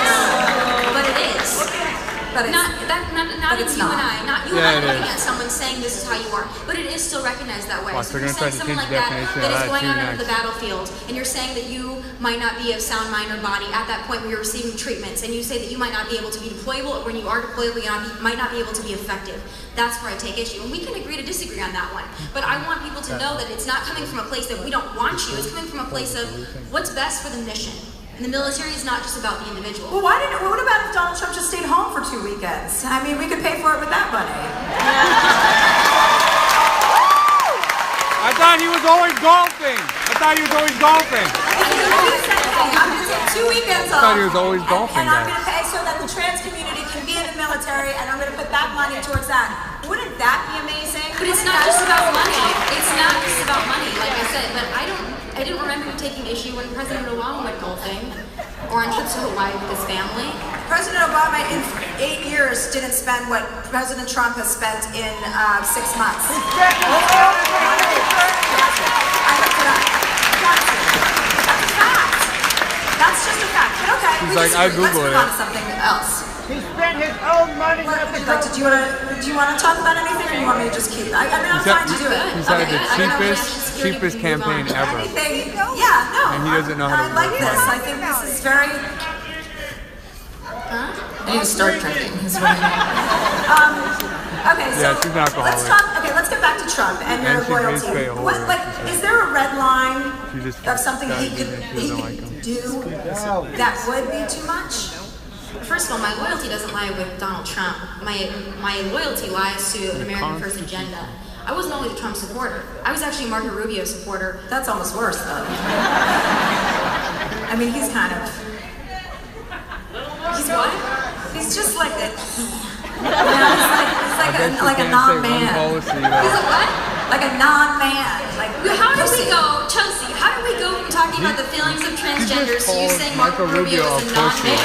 Not it's you not. and I. Not you and I looking at someone saying this is how you are. But it is still recognized that way. Watch, So you're saying someone like that is going out next. onto the battlefield, and you're saying that you might not be of sound mind or body at that point when you're receiving treatments, and you say that you might not be able to be deployable, or when you are deployable, you might not be able to be effective. That's where I take issue. And we can agree to disagree on that one. But I want people to know that it's not coming from a place that we don't want you. It's coming from a place of what's best for the mission. And the military is not just about the individual. Well, what about if Donald Trump just stayed home for 2 weekends? I mean, we could pay for it with that money. I thought he was always golfing. I'm going to take 2 weekends off. I thought he was always golfing. And I'm going to pay so that the trans community can be in the military, and I'm going to put that money towards that. Wouldn't that be amazing? But it's not just about money. It's not just about money, like I said. But I didn't remember you taking issue when President Obama went golfing or on trips to Hawaii with his family. President Obama in 8 years didn't spend what President Trump has spent in 6 months. I looked it up. That's a fact. That's just a fact. But okay, He's like, I Googled it. Let's move on to something else. He spent his own money. Do you want to talk about anything, or do you want me to just keep? I'm fine to do it. He's had the cheapest campaign ever. Anything? Yeah, no. And he doesn't know how to I like work this. money. I think this is very. Huh? I need to start drinking. Okay, so Yeah, she's an alcoholic. let's get back to Trump and your she pays loyalty. pay Is there a red line She just of something he could doesn't like him. do that would be too much? First of all, my loyalty doesn't lie with Donald Trump. My loyalty lies to an American First agenda. I wasn't always a Trump supporter. I was actually a Marco Rubio supporter. That's almost worse, though. I mean, he's kind of. He's what? He's just like a. He's like a non-man. He's a what? Like a non-man. Like how do we go, Chelsea? How do we go from talking about the feelings of transgenders to you saying Marco Rubio is a non-man?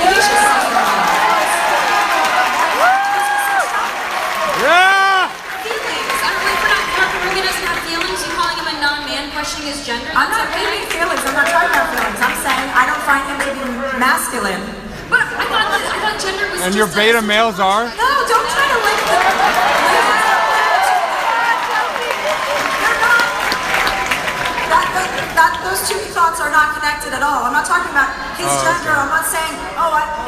Yeah! Feelings. I don't wait for Marco Rubio doesn't have feelings. You calling him a non-man, questioning his gender? I'm not getting feelings. I'm not talking about feelings. I'm saying I don't find him to be masculine. But I thought gender was. And just your beta males are? No, don't try to link them. Those two thoughts are not connected at all. I'm not talking about his gender. Okay. I'm not saying,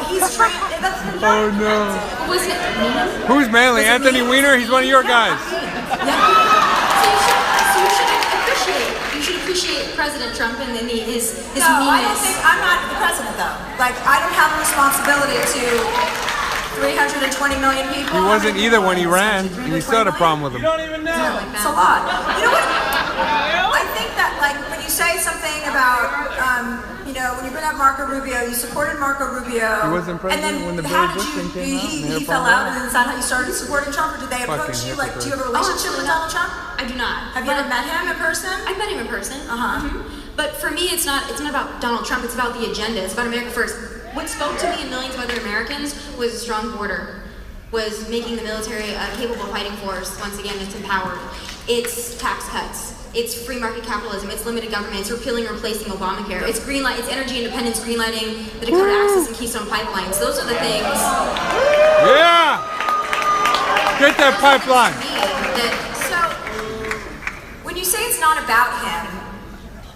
he's trans. That's Oh no. Was it me? Who's manly? Anthony Weiner? He's one of your guys. So you should appreciate President Trump and then his No, I don't meanness. think, I'm not the president though. Like, I don't have a responsibility to 320 million people. He wasn't either when he ran, and you still had a problem with him. You don't even know. It's a lot. You know what? I think that, like, when you say something about, you know, when you bring up Marco Rubio, you supported Marco Rubio. He wasn't president when the how Billy did Bush thing came out, and He they fell had a out, and then is that how you started supporting Trump, or did they approach Fucking you? Like, do you have a relationship with Donald Trump? I do not. Have you ever met him in person? I've met him in person. Uh-huh. But for me, it's not about Donald Trump. It's about the agenda. It's about America first. What spoke to me and millions of other Americans was a strong border, was making the military a capable fighting force. Once again, it's empowered. It's tax cuts. It's free market capitalism. It's limited government. It's repealing and replacing Obamacare. It's greenlight. It's energy independence, greenlighting the Dakota Access and Keystone pipelines. Those are the things. Yeah! Get that pipeline. So, when you say it's not about him,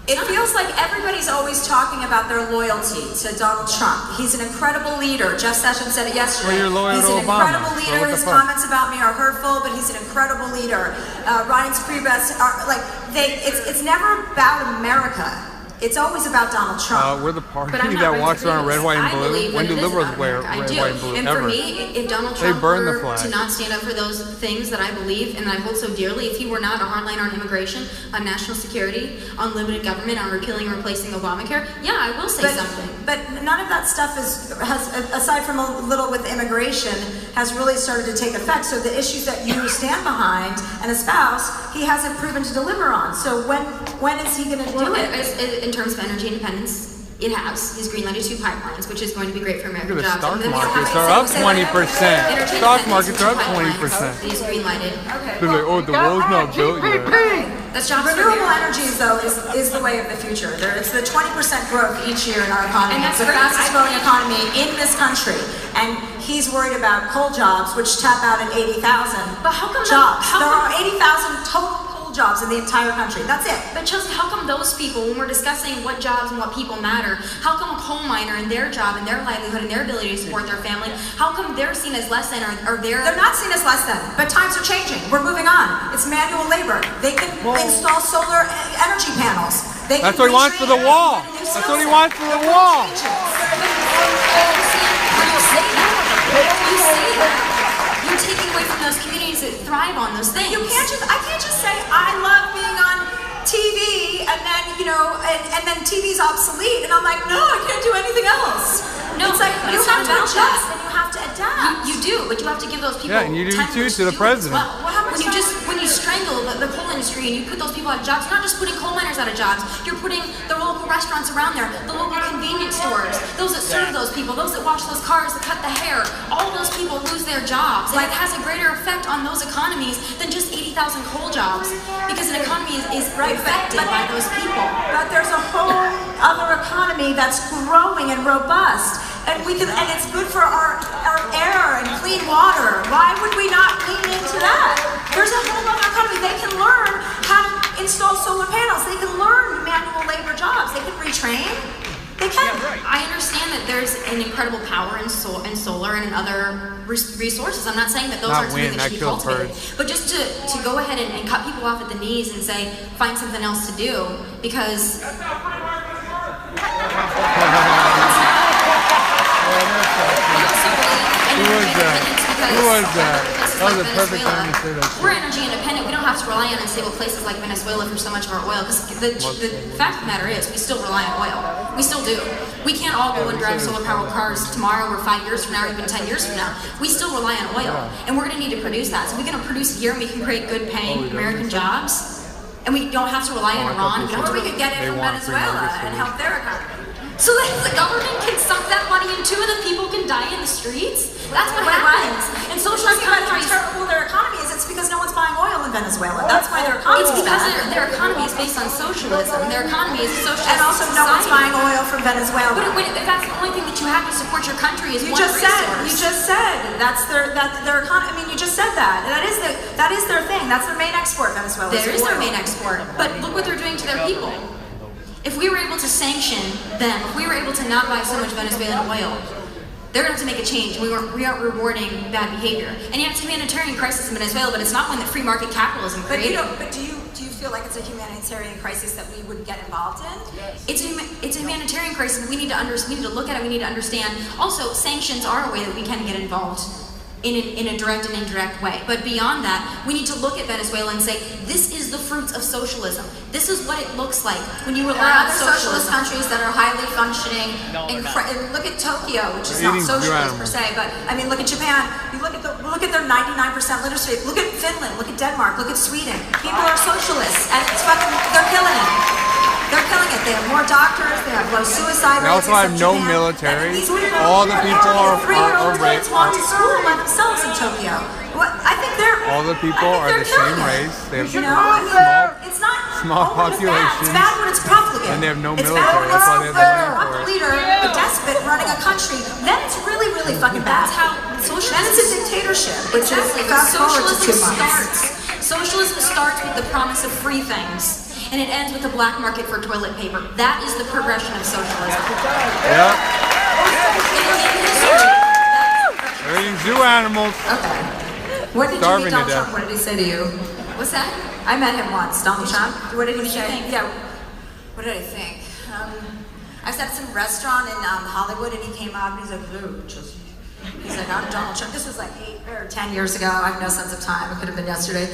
it feels like everybody's always talking about their loyalty to Donald Trump. He's an incredible leader. Jeff Sessions said it yesterday. Well, you're loyal he's to an Obama, incredible so leader. what the His fuck? comments about me are hurtful, but he's an incredible leader. Ryan's Priebus are like it's never about America. It's always about Donald Trump. We're the party But I'm not that ready walks to around do red, this. white, and I blue. believe When that do it is liberals about wear America. red, I do. white, and blue? And Ever. for me, if Donald They Trump burn the were flag. to not stand up for those things that I believe and that I hold so dearly, if he were not a hardliner on immigration, on national security, on limited government, on repealing and replacing Obamacare, yeah, I will say something. But none of that stuff has, aside from a little with immigration, has really started to take effect. So the issues that you stand behind and espouse, he hasn't proven to deliver on. So when is he going to do it? In terms of energy independence, it has. He's greenlighted 2 pipelines, which is going to be great for American Look at the jobs. stock And then we don't markets have are to up say 20%. energy Stock independence markets are up and 2 pipelines 20%. that He's greenlighted. They're like, oh, the road's not built yet. That's jobs for Renewable America. energies, though, is the way of the future. It's the 20% growth each year in our economy. And It's that's the great. fastest growing economy in this country. And he's worried about coal jobs, which tap out at 80,000 But how come jobs. how There come- are 80,000 total coal jobs in the entire country. That's it. But Chelsea, how come those people, when we're discussing what jobs and what people matter, how come a coal miner and their job and their livelihood and their ability to support their family, how come they're seen as less than or they're... They're not seen as less than, but times are changing. We're moving on. It's manual labor. They can install solar energy panels. They can That's what he wants for the retrain wall. and get a new That's skill what he set. wants for the wall. You say that, you're taking away from those communities that thrive on those things. I can't just say I love being on TV and then, you know, and then TV's obsolete and I'm like, no, I can't do anything else. No, it's like but you it's have not to about adjust that. and you have to adapt. You do, but you have to give those people Yeah, and you do time too to to the do it as president. well. When you strangle the coal industry and you put those people out of jobs, you're not just putting coal miners out of jobs, you're putting the local restaurants around there, the local convenience stores, those that serve those people, those that wash those cars, that cut the hair, all those people lose their jobs. And it has a greater effect on those economies than just 80,000 coal jobs, because an economy is affected by those people. But there's a whole other economy that's growing and robust. And it's good for our air and clean water. Why would we not lean into that? There's a whole other economy. They can learn how to install solar panels. They can learn manual labor jobs. They can retrain. They can. I understand that there's an incredible power in solar and in other resources. I'm not saying that those Not aren't something wind, that should be that kills cultivated. birds. But just to go ahead and cut people off at the knees and say, find something else to do, because... Who was that? That was a perfect time to say that. We're energy independent. We don't have to rely on unstable places like Venezuela for so much of our oil. Because the fact of the matter is, we still rely on oil. We still do. We can't all go and drive solar-powered cars tomorrow or 5 years from now or even 10 years from now. We still rely on oil. And we're going to need to produce that. So we're going to produce it here and we can create good-paying American jobs. And we don't have to rely on Iran. Or we could get it from Venezuela and help their economy. So that the government can suck that money into and the people can die in the streets? That's what happens. And socialist How countries... terrible their economy is. It's because no one's buying oil in Venezuela. That's why their economy It's is because bad. their economy is based on socialism. Their economy is a socialist And also no one's society. buying oil from Venezuela. But if that's the only thing that you have to support your country is You one just resource. said that's their economy. I mean, you just said that. That is their thing. That's their main export, Venezuela. There is their main export. But look what they're doing to their people. If we were able to sanction them, if we were able to not buy so much Venezuelan oil, they're going to have to make a change. We aren't rewarding bad behavior. And yeah, it's a humanitarian crisis in Venezuela, but it's not one that free market capitalism created. But do you feel like it's a humanitarian crisis that we would get involved in? Yes. It's a humanitarian crisis. We need to look at it. We need to understand. Also, sanctions are a way that we can get involved in a direct and indirect way. But beyond that, we need to look at Venezuela and say, this is the fruits of socialism. This is what it looks like when you rely on socialist countries that are highly functioning. Look at Tokyo, which is not socialist per se, but I mean, look at Japan. You look at their 99% literacy. Look at Finland. Look at Denmark. Look at Sweden. People are socialists, and it's fucking. They're killing it. They're killing it. They have more doctors. They have low suicide rates. They also have no military. All the people are raped. Want to school by themselves in Tokyo. I think they're. All the people are the same race. They have small population. It's bad when it's profligate. And they have no military. That's why they have the land for it. Leader, a despot running a country. Then it's really, really fucking bad. That's how socialism. Then it's a dictatorship. Exactly. Socialism starts with the promise of free things. And it ends with the black market for toilet paper. That is the progression of socialism. Yeah. They're eating zoo animals. Okay. What did you meet Donald Trump? What did he say to you? What's that? I met him once, Donald Trump. What did he say? Yeah. What did I think? I was at some restaurant in Hollywood, and he came out and he's like, he's like, I'm Donald Trump. This was like 8 or 10 years ago. I have no sense of time. It could have been yesterday.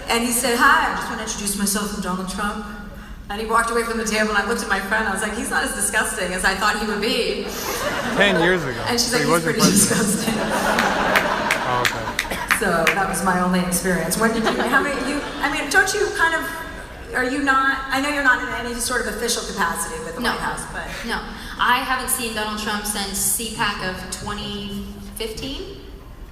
And he said, hi, I just want to introduce myself, I'm Donald Trump. And he walked away from the table, and I looked at my friend, and I was like, he's not as disgusting as I thought he would be. 10 years ago. And she's like, he's pretty disgusting. Oh, okay. So that was my only experience. When did you, don't you kind of, are you not, I know you're not in any sort of official capacity with the White House, but. No, I haven't seen Donald Trump since CPAC of 2015.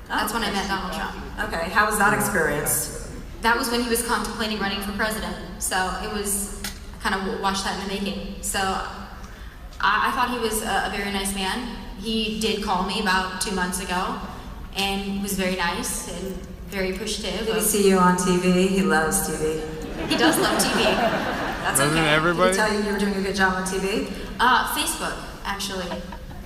That's when I met Donald Trump. Okay, how was that experience? That was when he was contemplating running for president. So it was, kind of watched that in the making. So I thought he was a very nice man. He did call me about 2 months ago and was very nice and very appreciative. Did he see you on TV? He loves TV. He does love TV. That's Doesn't okay. everybody? Did he tell you were doing a good job on TV? Facebook, actually.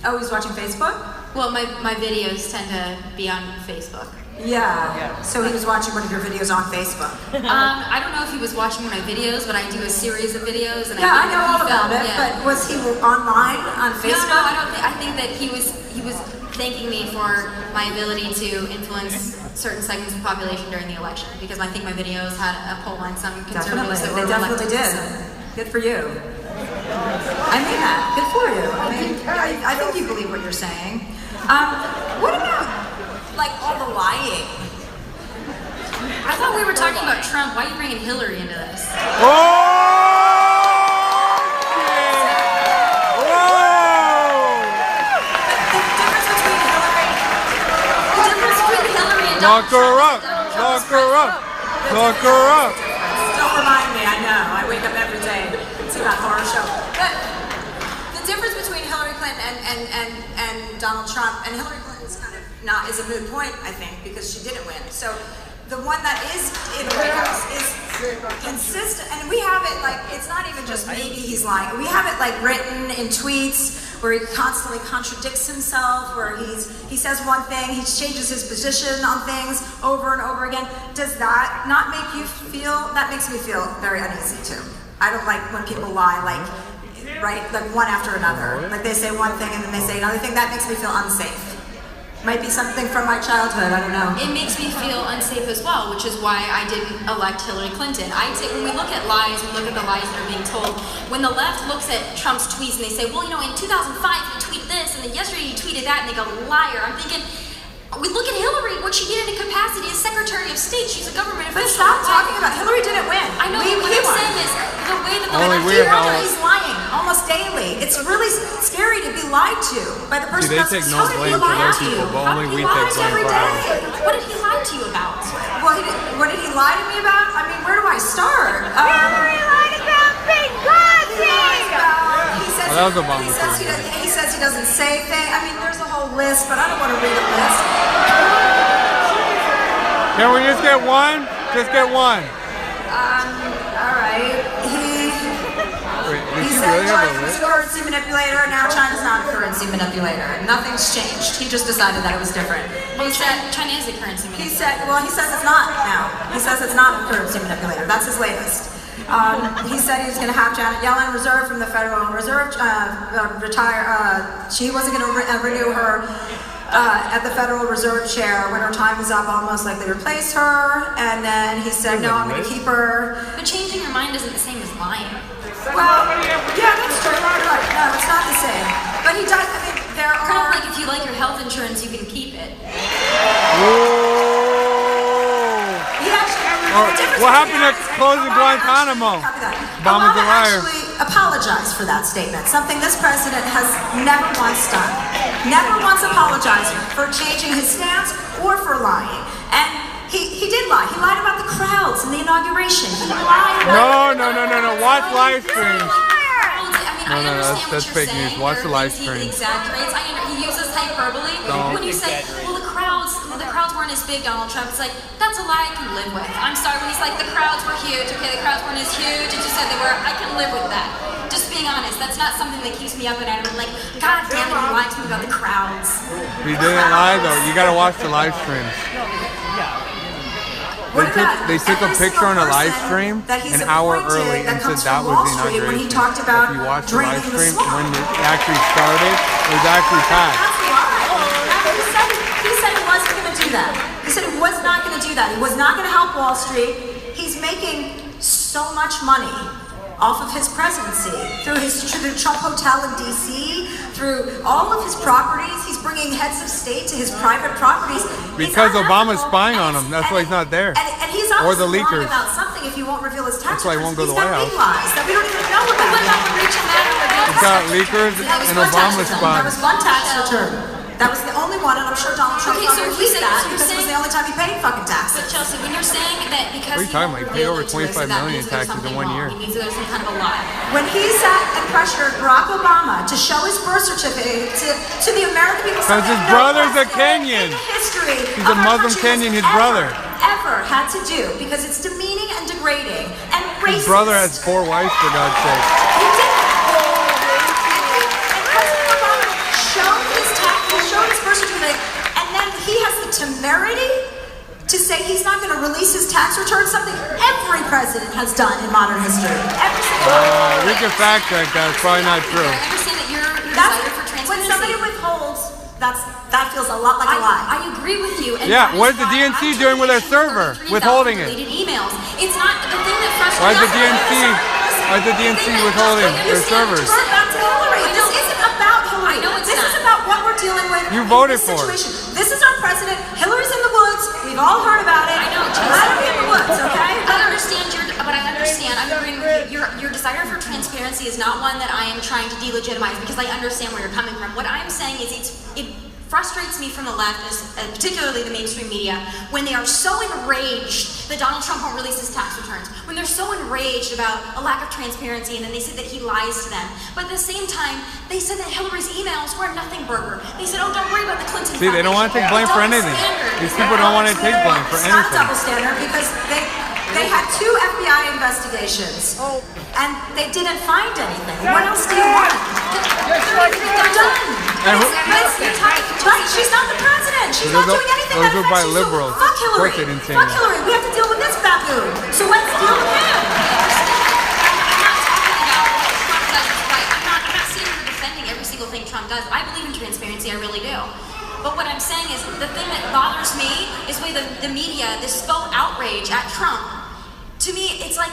Oh, he's watching Facebook? Well, my videos tend to be on Facebook. Yeah. So he was watching one of your videos on Facebook. I don't know if he was watching my videos, but I do a series of videos, and I know all about it. Yeah. But was he online on Facebook? No, I don't think. I think that he was thanking me for my ability to influence certain segments of the population during the election, because I think my videos had a poll on some conservatives that were elected. They definitely did. Good for you. I mean that. Good for you. I think you believe what you're saying. What about? Like all the lying. I thought we were talking about Trump. Why are you bringing Hillary into this? Oh! Whoa! The difference between Hillary and Lock her up! Lock her up! Lock her up! Don't remind me, I know. I wake up every day to see that horror show. But the difference between Hillary Clinton and Donald Trump, and Hillary Clinton's kind of not is a moot point, I think, because she didn't win. So the one that is in the White House is consistent, and we have it like, it's not even just maybe he's lying. We have it like written in tweets where he constantly contradicts himself, where he says one thing, he changes his position on things over and over again. Does that not make you feel, that makes me feel very uneasy too. I don't like when people lie, like one after another. Like they say one thing and then they say another thing. That makes me feel unsafe. Might be something from my childhood, I don't know. It makes me feel unsafe as well, which is why I didn't elect Hillary Clinton. When we look at lies, we look at the lies that are being told. When the left looks at Trump's tweets and they say, well, in 2005 he tweeted this, and then yesterday he tweeted that, and they go, liar. I'm thinking, we look at Hillary, what she did in a capacity as Secretary of State. She's a government official. But stop talking about Hillary didn't win. I know, what I'm saying is, the way that he's lying almost daily. It's really scary to be lied to by the person that's supposed no blame for those people, but only we take blame for ours. What did he lie to you about? What did he lie to me about? I mean, where do I start? Hillary lied about Big Pussy! He says he doesn't say things. I mean, there's a whole list, but I don't want to read a list. Can we just get one? Just get one. All right. He really have China a was list? a currency manipulator, and now China's not a currency manipulator. Nothing's changed. He just decided that it was different. Well, China is a currency He manipulator. he says it's not now. He says it's not a currency manipulator. That's his latest. He said he was going to have Janet Yellen reserve from the Federal Reserve, she wasn't going to renew her at the Federal Reserve chair when her time was up, almost like they replaced her. And then he said, no, I'm going to keep her. But changing your mind isn't the same as lying. Well, yeah, that's true. Right. No, it's not the same. But he does, I mean, there Kind are... of like if you like your health insurance, you can keep it. He actually... What happened to closing Guantanamo? Obama's a liar. Actually apologized for that statement, something this president has never once done. Never once apologized for changing his stance or for lying. And he did lie. He lied about the crowds in the inauguration. He lied about... No. Watch live streams. I No, understand that's what fake you're news. saying. Watch the live He stream. exaggerates. He uses hyperbole. Don't When you say, well, the crowds weren't as big, Donald Trump, it's like, that's a lie I can live with. I'm sorry, when he's like, the crowds were huge. Okay, the crowds weren't as huge as you said they were. I can live with that. Just being honest, that's not something that keeps me up at night. I'm like, God damn it, he lied to me about the crowds. He didn't lie though. You gotta watch the live streams. They took a picture on a live stream an hour early and said that was the inauguration. If you watch the live stream, when it actually started, it was actually packed. That's why. He said he wasn't going to do that. He said he was not going to do that. He was not going to help Wall Street. He's making so much money off of his presidency through the Trump Hotel in D.C., through all of his properties. He's bringing heads of state to his private properties. Because Obama's spying on him. That's why he's not there. And he's Or the obviously leakers. wrong about something if he won't reveal his tax That's why he won't go to the White He's got big House. lies that we don't even know about. What about the Rachel Maddow? He's got leakers That was and one tax Obama's return. spying. That was one tax return. That was the only one, and I'm sure Donald Trump Okay, not so released you're that saying- because it was the only time he paid fucking taxes. But Chelsea, when you're saying that because What are you talking about? He paid over 25 million in in taxes in 1 year. It means that there's some kind of a lie. When he sat and pressured Barack Obama to show his birth certificate to the American people, Because his something no brother's a president Kenyan. in the history He's of a our Muslim country Kenyan, has his brother. ever had to do, because it's demeaning and degrading and racist. His brother has 4 wives, for God's sake. He did. And President Obama showed his birth certificate, and then he has the temerity to say he's not going to release his tax return, something every president has done in modern history. Every single one. We can fact check that. It's probably not true. I understand that your That's desire for when transparency. somebody withholds. That feels a lot like a lie. I agree with you. And Yeah, that what is the why DNC I doing with their deleted server? 33,000 Withholding it. deleted emails. It's not the thing that frustrates Why is the me. DNC withholding their servers? Refer back to Hillary. This isn't about Hillary. I know it's this not. is about what we're dealing with. You in voted this for it. situation. This is our president. Hillary's in the woods. We've all heard about it. I know, Chelsea. Let her in the woods, okay? I understand. I'm agreeing with you. Your desire for transparency is not one that I am trying to delegitimize because I understand where you're coming from. What I'm saying is it frustrates me from the left, particularly the mainstream media, when they are so enraged that Donald Trump won't release his tax returns, when they're so enraged about a lack of transparency, and then they say that he lies to them. But at the same time, they said that Hillary's emails were a nothing burger. They said, oh, don't worry about the Clinton See, they don't want to take blame for anything. These people don't want to take blame for It's not a anything. double standard because they had 2 FBI investigations and they didn't find anything. What else do you want? They're done. And But she's not the president. She's not doing anything those that were by affects you. So liberals. fuck Of course Hillary. they didn't say Fuck anything. Hillary. We have to deal with this baboon. So let's deal with him. I'm not sitting here defending every single thing Trump does. I believe in transparency, I really do. But what I'm saying is, the thing that bothers me is the way the media, this faux outrage at Trump, to me, it's like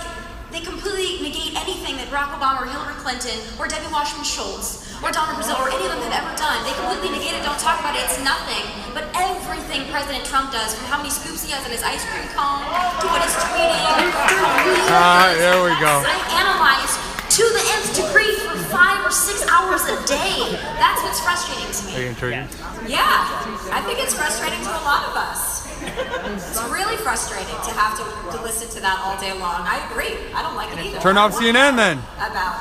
they completely negate anything that Barack Obama or Hillary Clinton or Debbie Wasserman Schultz or Donald Brazil or any of them have ever done. They completely negate it, don't talk about it, it's nothing. But everything President Trump does, from how many scoops he has in his ice cream cone, to what he's tweeting, to how mean he is, There we go. I analyze to the nth degree for 5 or 6 hours a day. That's what's frustrating to Are you me. intrigued? Yeah, I think it's frustrating to a lot of us. It's really frustrating to have to listen to that all day long. I agree. I don't like it either. Turn off CNN then. About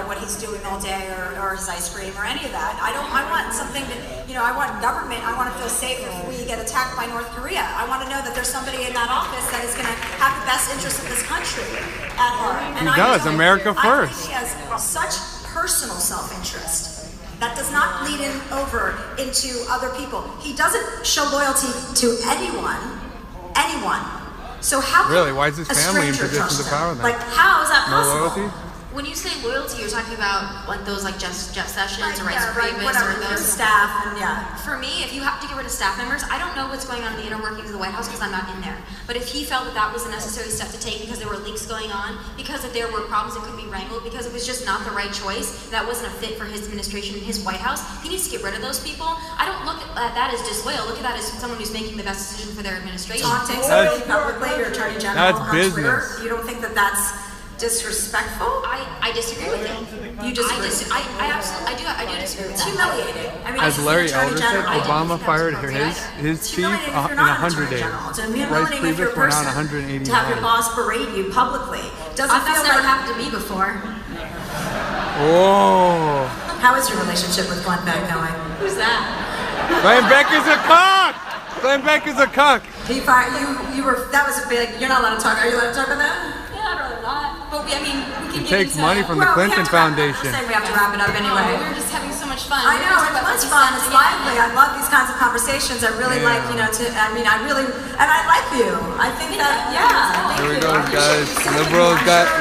what he's doing all day or his ice cream or any of that. I want something that I want government. I want to feel safe if we get attacked by North Korea. I want to know that there's somebody in that office that is going to have the best interest of this country at heart. And he does. America first. I think he has such personal self-interest. That does not bleed over into other people. He doesn't show loyalty to anyone. So how can really? Why is his family in positions of power then? Like, how is that possible? No loyalty? When you say loyalty, you're talking about like those like Jeff Sessions or Rice Priebus whatever, or those staff and For me, if you have to get rid of staff members, I don't know what's going on in the inner workings of the White House because I'm not in there. But if he felt that that was a necessary step to take because there were leaks going on, because if there were problems that couldn't be wrangled, because it was just not the right choice, that wasn't a fit for his administration and his White House, he needs to get rid of those people. I don't look at that as disloyal. Look at that as someone who's making the best decision for their administration. Taunting somebody publicly, your attorney general on business. Twitter. You don't think that that's disrespectful? I disagree with it. You disagree? I do disagree with It's that. humiliating. I mean, As Larry Elder said, General, Obama fired his chief in 100 days. Rice Priebus went on 189. To have your boss berate you publicly. Doesn't That's feel never like... happened to me before. Oh. How is your relationship with Glenn Beck going? Who's that? Glenn Beck is a cuck! Glenn Beck is a cuck! He fired you were, that was a big, you're not allowed to talk, are you allowed to talk about that? Yeah, I'd rather not. But we can He get takes into money from the Clinton Foundation. We have to wrap it up anyway. We were just having so much fun. I know, it was fun, it's lively. I love these kinds of conversations. I really like, and I like you. I think that, Here we go, guys.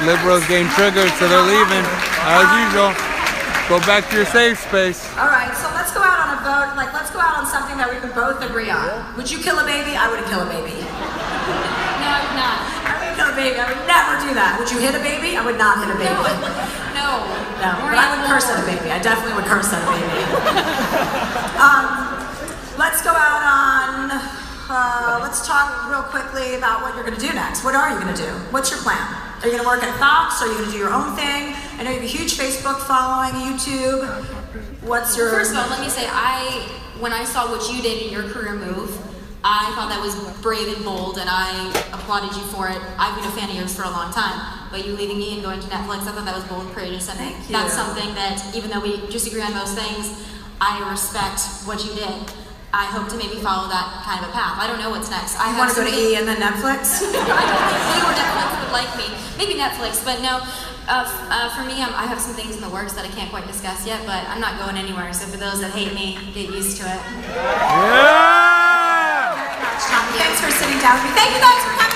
Liberals getting triggered, so they're leaving. As usual. Go back to your safe space. All right, so let's go out on a vote. Like, let's go out on something that we can both agree on. Would you kill a baby? I wouldn't kill a baby. No, I would not. I would kill a baby. I would never do that. Would you hit a baby? I would not hit a baby. No. But I would curse at a baby. I definitely would curse at a baby. Let's go out on, let's talk real quickly about what you're going to do next. What are you going to do? What's your plan? Are you going to work at Fox? Are you going to do your own thing? I know you have a huge Facebook following, YouTube. What's your... First of all, let me say, when I saw what you did in your career move, I thought that was brave and bold, and I applauded you for it. I've been a fan of yours for a long time, but you leaving me and going to Netflix, I thought that was bold and courageous, and that's something that, even though we disagree on most things, I respect what you did. I hope to maybe follow that kind of a path. I don't know what's next. I want to go to E and then Netflix? I don't think you or Netflix would like me. Maybe Netflix, but no. For me, I have some things in the works that I can't quite discuss yet, but I'm not going anywhere. So for those that hate me, get used to it. Yeah! Thanks for sitting down with me. Thank you guys for coming.